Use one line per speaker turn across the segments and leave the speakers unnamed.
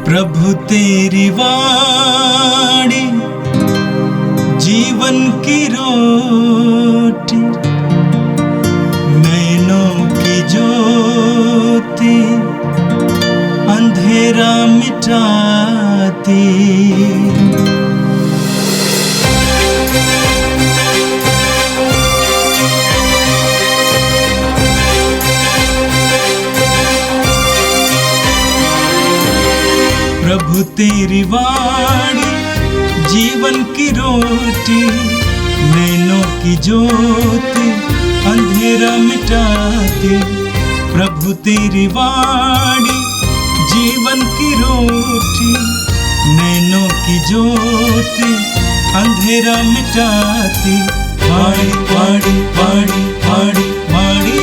प्रभु तेरी वाणी जीवन की रोटी, नैनों की ज्योति अंधेरा मिटाती। प्रभु तेरी वाणी जीवन की रोटी, नैनों की ज्योति अंधेरा मिटाती। प्रभु तेरी वाणी जीवन की रोटी, नैनों की ज्योति अंधेरा मिटाती। वाणी वाणी वाणी वाणी वाणी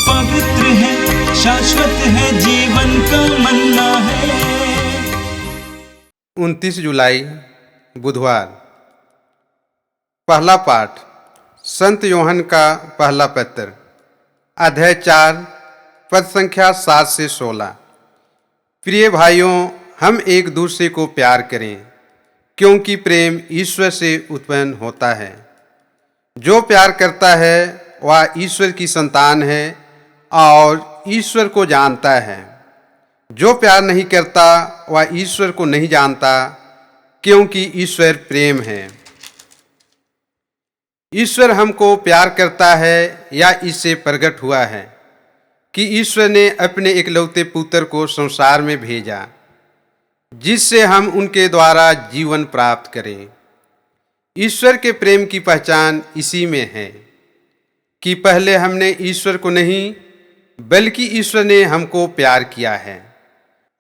पवित्र है, शाश्वत है, जीवन का मन्ना है।
29 जुलाई बुधवार। पहला पाठ संत योहन का पहला पत्र, अध्याय 4, पद संख्या 7 से 16। प्रिय भाइयों, हम एक दूसरे को प्यार करें, क्योंकि प्रेम ईश्वर से उत्पन्न होता है। जो प्यार करता है वह ईश्वर की संतान है और ईश्वर को जानता है। जो प्यार नहीं करता वह ईश्वर को नहीं जानता, क्योंकि ईश्वर प्रेम है। ईश्वर हमको प्यार करता है या इससे प्रकट हुआ है कि ईश्वर ने अपने इकलौते पुत्र को संसार में भेजा, जिससे हम उनके द्वारा जीवन प्राप्त करें। ईश्वर के प्रेम की पहचान इसी में है कि पहले हमने ईश्वर को नहीं, बल्कि ईश्वर ने हमको प्यार किया है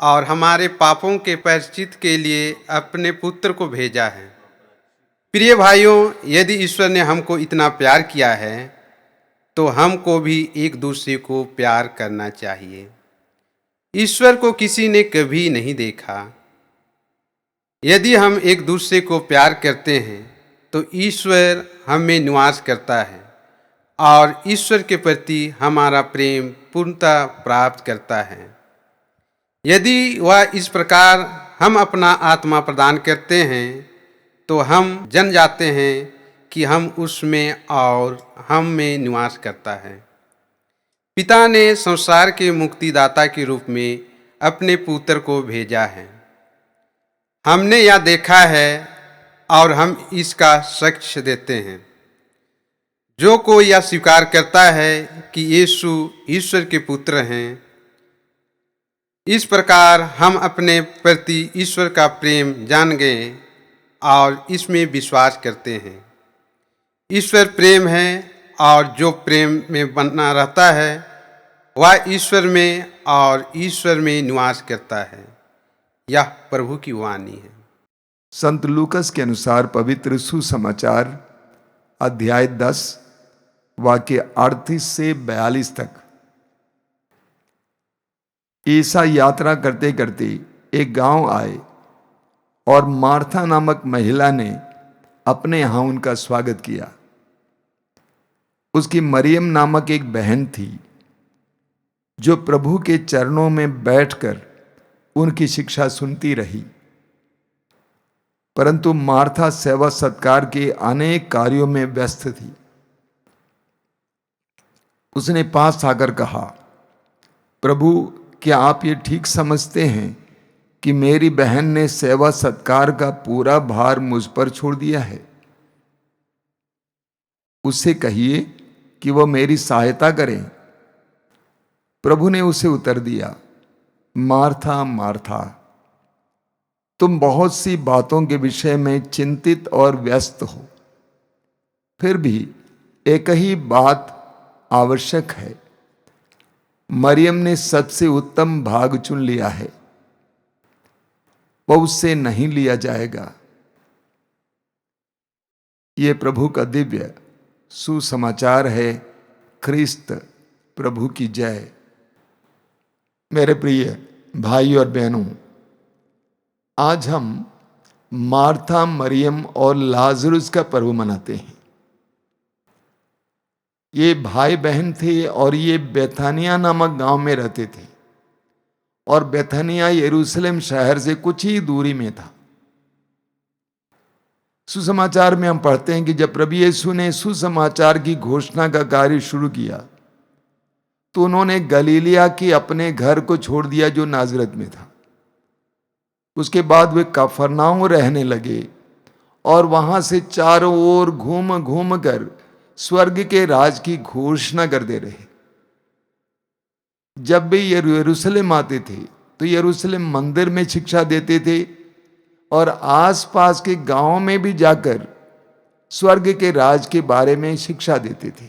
और हमारे पापों के प्रायश्चित के लिए अपने पुत्र को भेजा है। प्रिय भाइयों, यदि ईश्वर ने हमको इतना प्यार किया है तो हमको भी एक दूसरे को प्यार करना चाहिए। ईश्वर को किसी ने कभी नहीं देखा। यदि हम एक दूसरे को प्यार करते हैं तो ईश्वर हम में निवास करता है और ईश्वर के प्रति हमारा प्रेम पूर्णता प्राप्त करता है। यदि वह इस प्रकार हम अपना आत्मा प्रदान करते हैं तो हम जान जाते हैं कि हम उसमें और हम में निवास करता है। पिता ने संसार के मुक्तिदाता के रूप में अपने पुत्र को भेजा है। हमने यह देखा है और हम इसका साक्ष्य देते हैं। जो कोई यह स्वीकार करता है कि यीशु ईश्वर के पुत्र हैं, इस प्रकार हम अपने प्रति ईश्वर का प्रेम जान गए और इसमें विश्वास करते हैं। ईश्वर प्रेम है और जो प्रेम में बना रहता है वह ईश्वर में और ईश्वर में निवास करता है। यह प्रभु की वाणी है।
संत लूकस के अनुसार पवित्र सुसमाचार अध्याय 10 वाक्य 38 से 42 तक। ईसा यात्रा करते करते एक गांव आए और मार्था नामक महिला ने अपने यहां उनका स्वागत किया। उसकी मरियम नामक एक बहन थी जो प्रभु के चरणों में बैठकर उनकी शिक्षा सुनती रही। परंतु मार्था सेवा सत्कार के अनेक कार्यों में व्यस्त थी। उसने पास आकर कहा, प्रभु, क्या आप ये ठीक समझते हैं कि मेरी बहन ने सेवा सत्कार का पूरा भार मुझ पर छोड़ दिया है? उससे कहिए कि वह मेरी सहायता करे। प्रभु ने उसे उत्तर दिया, मार्था मार्था, तुम बहुत सी बातों के विषय में चिंतित और व्यस्त हो, फिर भी एक ही बात आवश्यक है। मरियम ने सबसे उत्तम भाग चुन लिया है, वह उससे नहीं लिया जाएगा। ये प्रभु का दिव्य सुसमाचार है। ख्रिस्त प्रभु की जय। मेरे प्रिय भाई और बहनों, आज हम मार्था, मरियम और लाजरुस का पर्व मनाते हैं। ये भाई बहन थे और ये बेथानिया नामक गांव में रहते थे और बेथनिया यरूशलेम शहर से कुछ ही दूरी में था। सुसमाचार में हम पढ़ते हैं कि जब प्रभु यीशु ने सुसमाचार की घोषणा का कार्य शुरू किया तो उन्होंने गलीलिया के अपने घर को छोड़ दिया जो नाजरत में था। उसके बाद वे कफरनाउम रहने लगे और वहां से चारों ओर घूम घूम कर स्वर्ग के राज की घोषणा करते रहे। जब भी यरूशलेम आते थे तो यरूशलेम मंदिर में शिक्षा देते थे और आसपास के गांवों में भी जाकर स्वर्ग के राज के बारे में शिक्षा देते थे।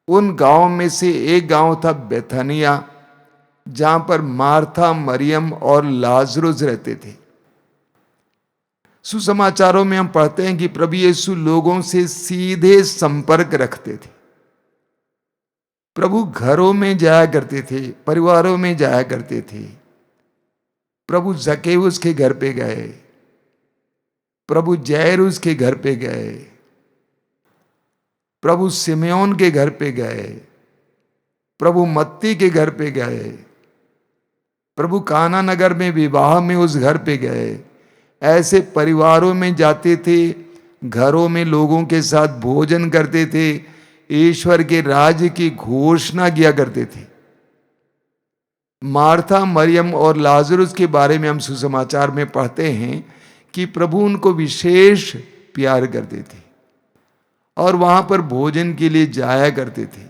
उन गांवों में से एक गांव था बेथनिया, जहां पर मार्था, मरियम और लाजरुस रहते थे। सुसमाचारों में हम पढ़ते हैं कि प्रभु यीशु लोगों से सीधे संपर्क रखते थे। प्रभु घरों में जाया करते थे, परिवारों में जाया करते थे। प्रभु जकेउस के घर पे गए, प्रभु जैरुस के घर पे गए, प्रभु सिमेओन के घर पे गए, प्रभु मत्ती के घर पे गए, प्रभु काना नगर में विवाह में उस घर पे गए। ऐसे परिवारों में जाते थे, घरों में लोगों के साथ भोजन करते थे, ईश्वर के राज्य की घोषणा किया करते थे। मार्था, मरियम और लाजरुस के बारे में हम सुसमाचार में पढ़ते हैं कि प्रभु उनको विशेष प्यार करते थे और वहां पर भोजन के लिए जाया करते थे।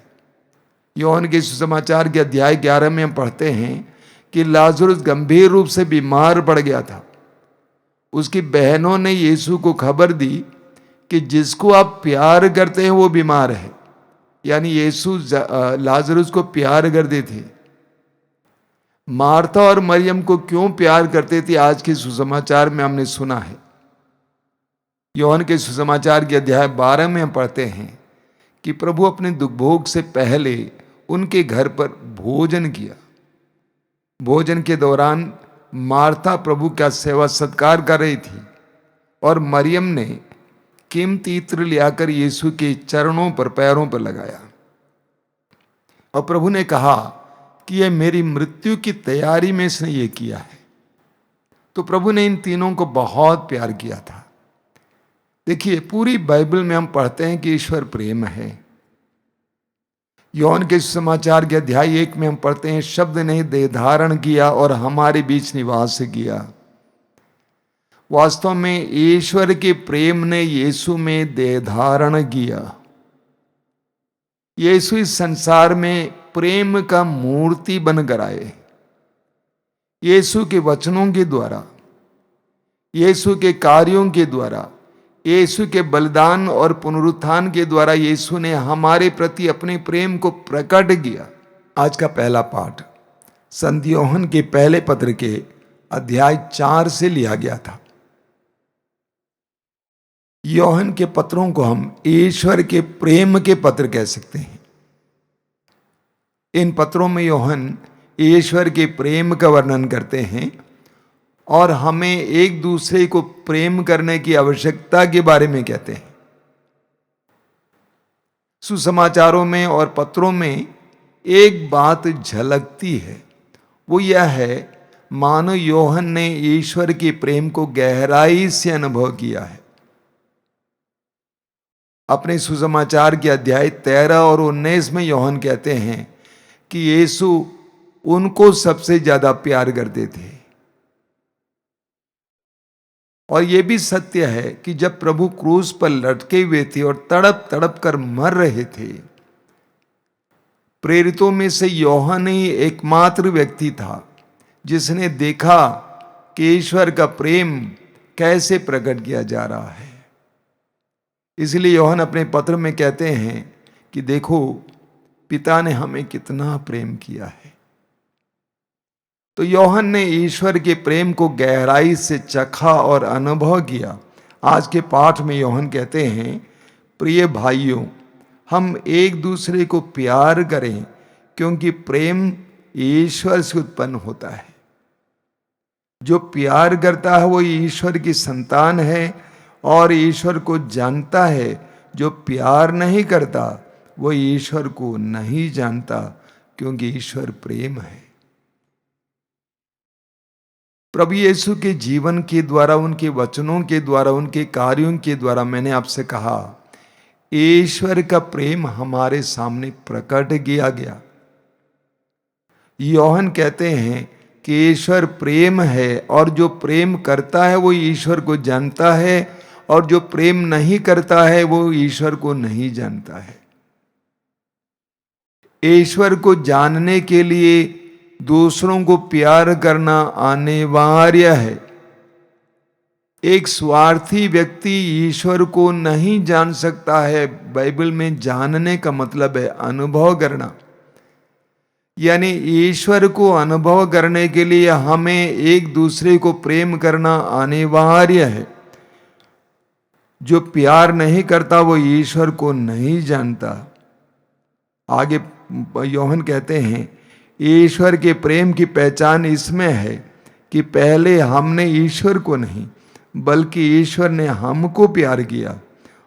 योहन के सुसमाचार के अध्याय 11 में हम पढ़ते हैं कि लाजरुस गंभीर रूप से बीमार पड़ गया था। उसकी बहनों ने यीशु को खबर दी कि जिसको आप प्यार करते हैं वो बीमार है। यानी यीशु लाजरुस को प्यार करते थे। मार्था और मरियम को क्यों प्यार करते थे, आज के सुसमाचार में हमने सुना है। योहन के सुसमाचार के अध्याय 12 में हम पढ़ते हैं कि प्रभु अपने दुखभोग से पहले उनके घर पर भोजन किया। भोजन के दौरान मार्था प्रभु का सेवा सत्कार कर रही थी और मरियम ने कीमती इत्र लियाकर यीशु के चरणों पर, पैरों पर लगाया और प्रभु ने कहा कि यह मेरी मृत्यु की तैयारी में इसने ये किया है। तो प्रभु ने इन तीनों को बहुत प्यार किया था। देखिए, पूरी बाइबल में हम पढ़ते हैं कि ईश्वर प्रेम है। योहन के समाचार के अध्याय 1 में हम पढ़ते हैं, शब्द ने देह धारण किया और हमारे बीच निवास किया। वास्तव में ईश्वर के प्रेम ने यीशु में देह धारण किया। यीशु इस संसार में प्रेम का मूर्ति बनकर आए। यीशु के वचनों के द्वारा, यीशु के कार्यों के द्वारा, यीशु के बलिदान और पुनरुत्थान के द्वारा यीशु ने हमारे प्रति अपने प्रेम को प्रकट किया। आज का पहला पाठ संत योहन के पहले पत्र के अध्याय 4 से लिया गया था। योहन के पत्रों को हम ईश्वर के प्रेम के पत्र कह सकते हैं। इन पत्रों में योहन ईश्वर के प्रेम का वर्णन करते हैं और हमें एक दूसरे को प्रेम करने की आवश्यकता के बारे में कहते हैं। सुसमाचारों में और पत्रों में एक बात झलकती है, वो यह है, मानो योहन ने ईश्वर के प्रेम को गहराई से अनुभव किया है। अपने सुसमाचार के अध्याय 13 और 19 में योहन कहते हैं कि यीशु उनको सबसे ज्यादा प्यार करते थे। और यह भी सत्य है कि जब प्रभु क्रूस पर लटके हुए थे और तड़प तड़प कर मर रहे थे, प्रेरितों में से योहन ही एकमात्र व्यक्ति था जिसने देखा कि ईश्वर का प्रेम कैसे प्रकट किया जा रहा है। इसलिए योहन अपने पत्र में कहते हैं कि देखो, पिता ने हमें कितना प्रेम किया है। तो योहन ने ईश्वर के प्रेम को गहराई से चखा और अनुभव किया। आज के पाठ में योहन कहते हैं, प्रिय भाइयों, हम एक दूसरे को प्यार करें क्योंकि प्रेम ईश्वर से उत्पन्न होता है। जो प्यार करता है वो ईश्वर की संतान है और ईश्वर को जानता है। जो प्यार नहीं करता वो ईश्वर को नहीं जानता, क्योंकि ईश्वर प्रेम है। प्रभु यीशु के जीवन के द्वारा, उनके वचनों के द्वारा, उनके कार्यों के द्वारा मैंने आपसे कहा, ईश्वर का प्रेम हमारे सामने प्रकट किया गया। योहन कहते हैं कि ईश्वर प्रेम है और जो प्रेम करता है वो ईश्वर को जानता है, और जो प्रेम नहीं करता है वो ईश्वर को नहीं जानता है। ईश्वर को जानने के लिए दूसरों को प्यार करना अनिवार्य है। एक स्वार्थी व्यक्ति ईश्वर को नहीं जान सकता है। बाइबल में जानने का मतलब है अनुभव करना, यानी ईश्वर को अनुभव करने के लिए हमें एक दूसरे को प्रेम करना अनिवार्य है। जो प्यार नहीं करता वो ईश्वर को नहीं जानता। आगे योहन कहते हैं, ईश्वर के प्रेम की पहचान इसमें है कि पहले हमने ईश्वर को नहीं बल्कि ईश्वर ने हमको प्यार किया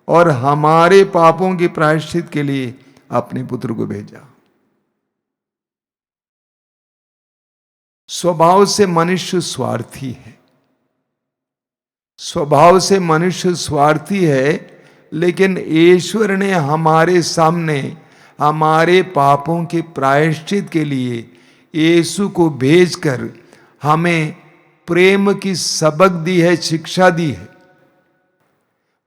और हमारे पापों के प्रायश्चित के लिए अपने पुत्र को भेजा। स्वभाव से मनुष्य स्वार्थी है, स्वभाव से मनुष्य स्वार्थी है, लेकिन ईश्वर ने हमारे सामने हमारे पापों के प्रायश्चित के लिए यीशु को भेजकर हमें प्रेम की सबक दी है, शिक्षा दी है।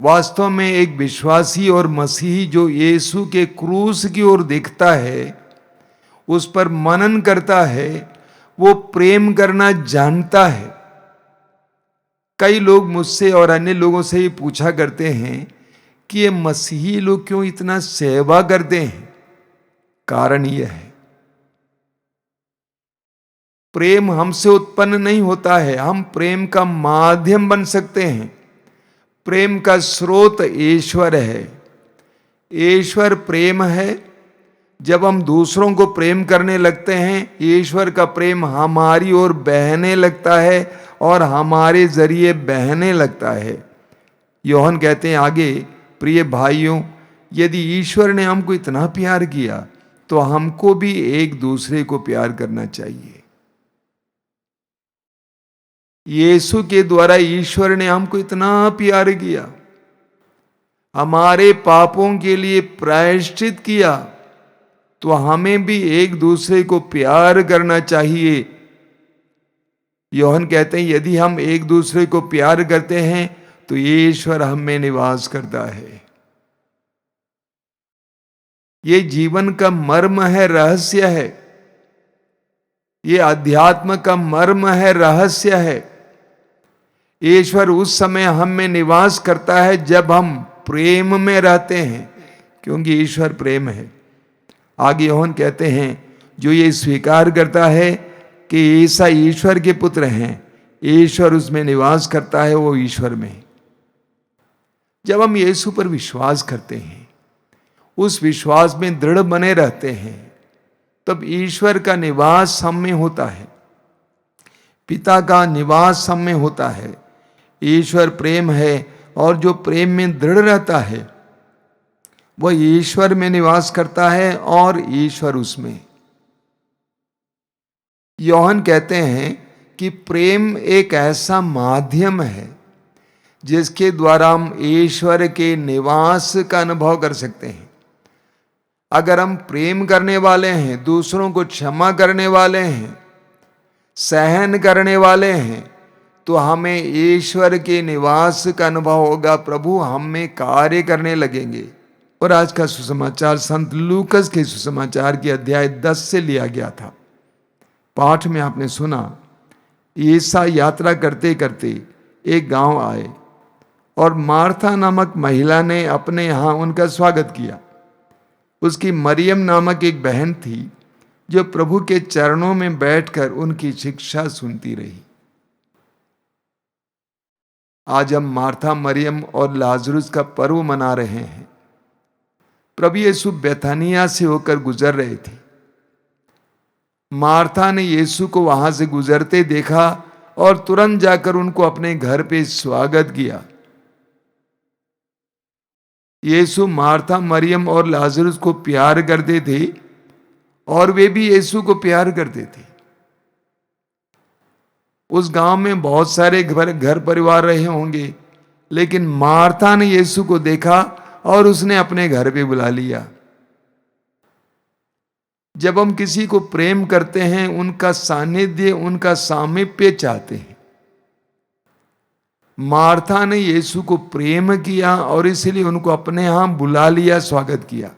वास्तव में एक विश्वासी और मसीही जो यीशु के क्रूस की ओर देखता है, उस पर मनन करता है, वो प्रेम करना जानता है। कई लोग मुझसे और अन्य लोगों से ये पूछा करते हैं कि ये मसीही लोग क्यों इतना सेवा करते हैं। कारण यह है, प्रेम हमसे उत्पन्न नहीं होता है, हम प्रेम का माध्यम बन सकते हैं। प्रेम का स्रोत ईश्वर है। ईश्वर प्रेम है। जब हम दूसरों को प्रेम करने लगते हैं, ईश्वर का प्रेम हमारी ओर बहने लगता है और हमारे जरिए बहने लगता है। योहन कहते हैं आगे, प्रिय भाइयों, यदि ईश्वर ने हमको इतना प्यार किया तो हमको भी एक दूसरे को प्यार करना चाहिए। यीशु के द्वारा ईश्वर ने हमको इतना प्यार किया, हमारे पापों के लिए प्रायश्चित किया, तो हमें भी एक दूसरे को प्यार करना चाहिए। योहन कहते हैं यदि हम एक दूसरे को प्यार करते हैं तो ये ईश्वर हम में निवास करता है। ये जीवन का मर्म है, रहस्य है। ये अध्यात्म का मर्म है, रहस्य है। ईश्वर उस समय हम में निवास करता है जब हम प्रेम में रहते हैं, क्योंकि ईश्वर प्रेम है। आगे योहन कहते हैं, जो ये स्वीकार करता है कि ईसा ईश्वर के पुत्र हैं, ईश्वर उसमें निवास करता है, वो ईश्वर में। जब हम यीशु पर विश्वास करते हैं, उस विश्वास में दृढ़ बने रहते हैं, तब ईश्वर का निवास हम में होता है, पिता का निवास हम में होता है। ईश्वर प्रेम है और जो प्रेम में दृढ़ रहता है वह ईश्वर में निवास करता है और ईश्वर उसमें। योहन कहते हैं कि प्रेम एक ऐसा माध्यम है जिसके द्वारा हम ईश्वर के निवास का अनुभव कर सकते हैं। अगर हम प्रेम करने वाले हैं, दूसरों को क्षमा करने वाले हैं, सहन करने वाले हैं, तो हमें ईश्वर के निवास का अनुभव होगा। प्रभु हम में कार्य करने लगेंगे। और आज का सुसमाचार संत लूकस के सुसमाचार के अध्याय 10 से लिया गया था। पाठ में आपने सुना, ईसा यात्रा करते करते एक गांव आए और मार्था नामक महिला ने अपने यहाँ उनका स्वागत किया। उसकी मरियम नामक एक बहन थी जो प्रभु के चरणों में बैठकर उनकी शिक्षा सुनती रही। आज हम मार्था, मरियम और लाजरुस का पर्व मना रहे हैं। प्रभु यीशु बेथानिया से होकर गुजर रहे थे। मार्था ने यीशु को वहां से गुजरते देखा और तुरंत जाकर उनको अपने घर पे स्वागत किया। यीशु मार्था, मरियम और लाजरुस को प्यार करते थे और वे भी यीशु को प्यार करते थे। उस गांव में बहुत सारे घर परिवार रहे होंगे, लेकिन मार्था ने यीशु को देखा और उसने अपने घर पे बुला लिया। जब हम किसी को प्रेम करते हैं, उनका सानिध्य, उनका सामीप्य चाहते हैं। मार्था ने यीशु को प्रेम किया और इसलिए उनको अपने यहां बुला लिया, स्वागत किया।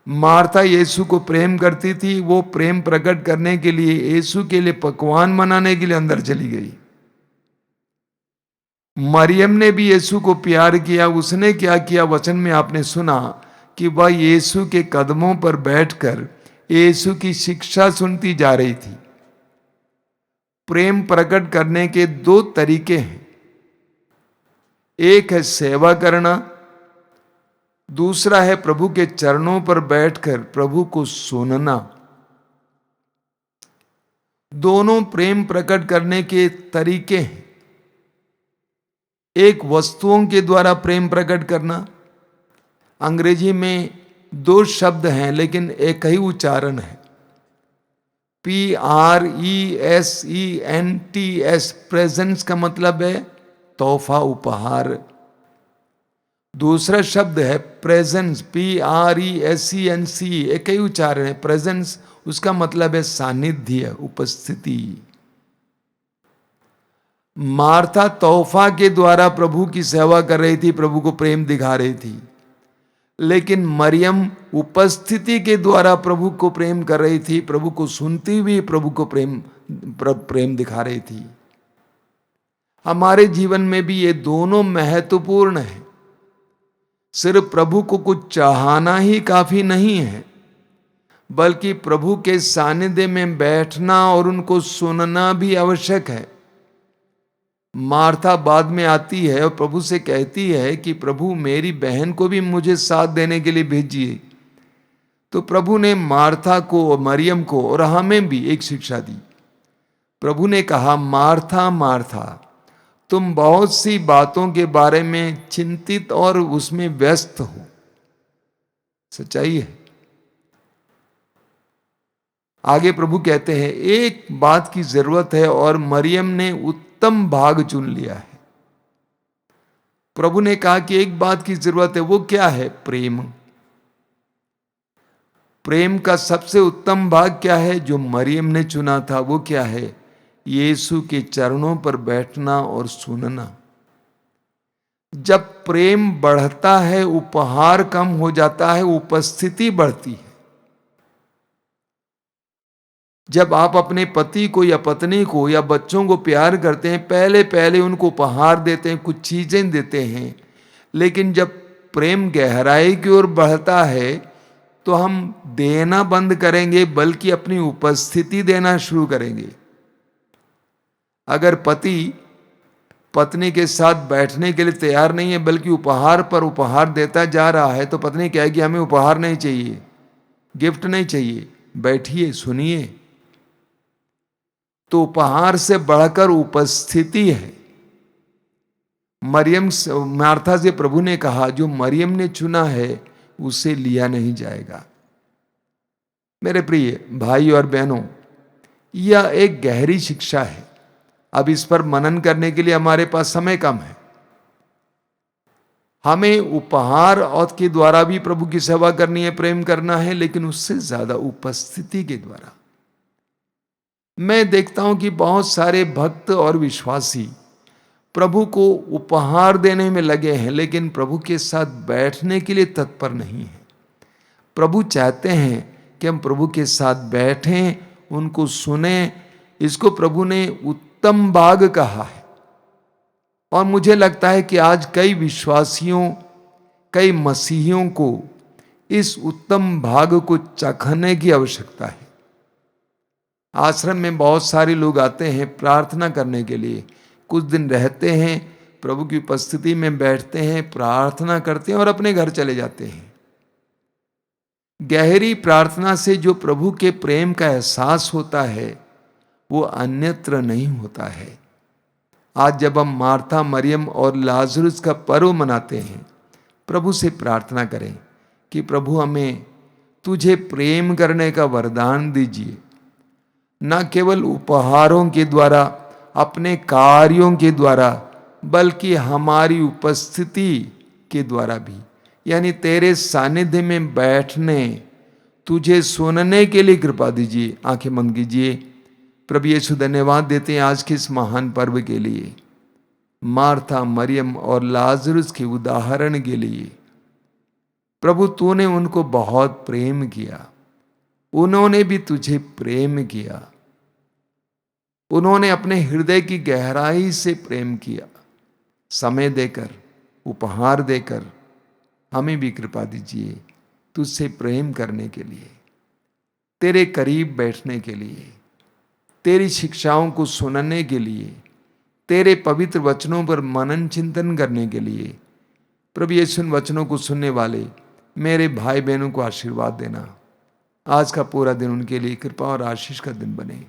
मार्था यीशु को प्रेम करती थी, वो प्रेम प्रकट करने के लिए यीशु के लिए पकवान बनाने के लिए अंदर चली गई। मरियम ने भी यीशु को प्यार किया। उसने क्या किया, वचन में आपने सुना कि वह यीशु के कदमों पर बैठकर यीशु की शिक्षा सुनती जा रही थी। प्रेम प्रकट करने के दो तरीके हैं, एक है सेवा करना, दूसरा है प्रभु के चरणों पर बैठकर प्रभु को सुनना। दोनों प्रेम प्रकट करने के तरीके हैं। एक वस्तुओं के द्वारा प्रेम प्रकट करना, अंग्रेजी में दो शब्द हैं लेकिन एक ही उच्चारण है, PRESENTS, प्रेजेंस का मतलब है तोहफा, उपहार। दूसरा शब्द है प्रेजेंस, PRESENC, एक ही उच्चारण है, प्रेजेंस, उसका मतलब है सानिध्य, उपस्थिति। मार्था तोहफा के द्वारा प्रभु की सेवा कर रही थी, प्रभु को प्रेम दिखा रही थी, लेकिन मरियम उपस्थिति के द्वारा प्रभु को प्रेम कर रही थी, प्रभु को सुनती हुई प्रभु को प्रेम दिखा रही थी। हमारे जीवन में भी ये दोनों महत्वपूर्ण है। सिर्फ प्रभु को कुछ चाहना ही काफी नहीं है, बल्कि प्रभु के सानिध्य में बैठना और उनको सुनना भी आवश्यक है। मार्था बाद में आती है और प्रभु से कहती है कि प्रभु मेरी बहन को भी मुझे साथ देने के लिए भेजिए। तो प्रभु ने मार्था को, मरियम को और हमें भी एक शिक्षा दी। प्रभु ने कहा, मार्था मार्था, तुम बहुत सी बातों के बारे में चिंतित और उसमें व्यस्त हो। सच्चाई है। आगे प्रभु कहते हैं, एक बात की जरूरत है और मरियम ने उत्तम भाग चुन लिया है। प्रभु ने कहा कि एक बात की जरूरत है, वो क्या है? प्रेम। प्रेम का सबसे उत्तम भाग क्या है जो मरियम ने चुना था? वो क्या है? यीशु के चरणों पर बैठना और सुनना। जब प्रेम बढ़ता है, उपहार कम हो जाता है, उपस्थिति बढ़ती है। जब आप अपने पति को या पत्नी को या बच्चों को प्यार करते हैं, पहले पहले उनको उपहार देते हैं, कुछ चीजें देते हैं, लेकिन जब प्रेम गहराई की ओर बढ़ता है तो हम देना बंद करेंगे, बल्कि अपनी उपस्थिति देना शुरू करेंगे। अगर पति पत्नी के साथ बैठने के लिए तैयार नहीं है, बल्कि उपहार पर उपहार देता जा रहा है, तो पत्नी कहेगी हमें उपहार नहीं चाहिए, गिफ्ट नहीं चाहिए, बैठिए, सुनिए। तो उपहार से बढ़कर उपस्थिति है। मार्था से प्रभु ने कहा, जो मरियम ने चुना है उसे लिया नहीं जाएगा। मेरे प्रिय भाई और बहनों, यह एक गहरी शिक्षा है। अब इस पर मनन करने के लिए हमारे पास समय कम है। हमें उपहार और के द्वारा भी प्रभु की सेवा करनी है, प्रेम करना है, लेकिन उससे ज्यादा उपस्थिति के द्वारा। मैं देखता हूं कि बहुत सारे भक्त और विश्वासी प्रभु को उपहार देने में लगे हैं, लेकिन प्रभु के साथ बैठने के लिए तत्पर नहीं है। प्रभु चाहते हैं कि हम प्रभु के साथ बैठें, उनको सुने। इसको प्रभु ने उत्तम भाग कहा है। और मुझे लगता है कि आज कई विश्वासियों, कई मसीहियों को इस उत्तम भाग को चखने की आवश्यकता है। आश्रम में बहुत सारे लोग आते हैं प्रार्थना करने के लिए, कुछ दिन रहते हैं, प्रभु की उपस्थिति में बैठते हैं, प्रार्थना करते हैं और अपने घर चले जाते हैं। गहरी प्रार्थना से जो प्रभु के प्रेम का एहसास होता है वो अन्यत्र नहीं होता है। आज जब हम मार्था, मरियम और लाजरुस का पर्व मनाते हैं, प्रभु से प्रार्थना करें कि प्रभु हमें तुझे प्रेम करने का वरदान दीजिए, न केवल उपहारों के द्वारा, अपने कार्यों के द्वारा, बल्कि हमारी उपस्थिति के द्वारा भी, यानी तेरे सानिध्य में बैठने, तुझे सुनने के लिए कृपा दीजिए। आंखें बंद कीजिए। प्रभु यीशु धन्यवाद देते हैं आज के इस महान पर्व के लिए, मार्था, मरियम और लाजरुस के उदाहरण के लिए। प्रभु तूने उनको बहुत प्रेम किया, उन्होंने भी तुझे प्रेम किया, उन्होंने अपने हृदय की गहराई से प्रेम किया। समय देकर, उपहार देकर हमें भी कृपा दीजिए तुझसे प्रेम करने के लिए, तेरे करीब बैठने के लिए, तेरी शिक्षाओं को सुनने के लिए, तेरे पवित्र वचनों पर मनन चिंतन करने के लिए। प्रभु यीशु इन वचनों को सुनने वाले मेरे भाई बहनों को आशीर्वाद देना। आज का पूरा दिन उनके लिए कृपा और आशीष का दिन बने।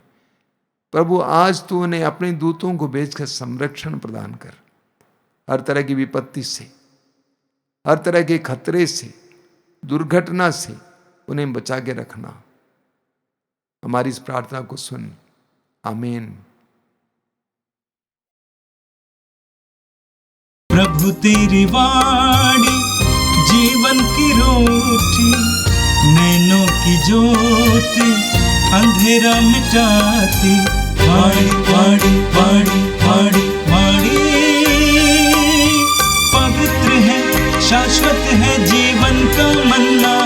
प्रभु आज तू उन्हें अपने दूतों को भेजकर संरक्षण प्रदान कर, हर तरह की विपत्ति से, हर तरह के खतरे से, दुर्घटना से उन्हें बचा के रखना। हमारी इस प्रार्थना को सुन। आमीन।
प्रभु तेरी वाणी जीवन की रोटी, नैनों की ज्योति अंधेरा मिटाती। वाणी वाणी वाणी वाणी वाणी पवित्र है, शाश्वत है, जीवन का मन्ना।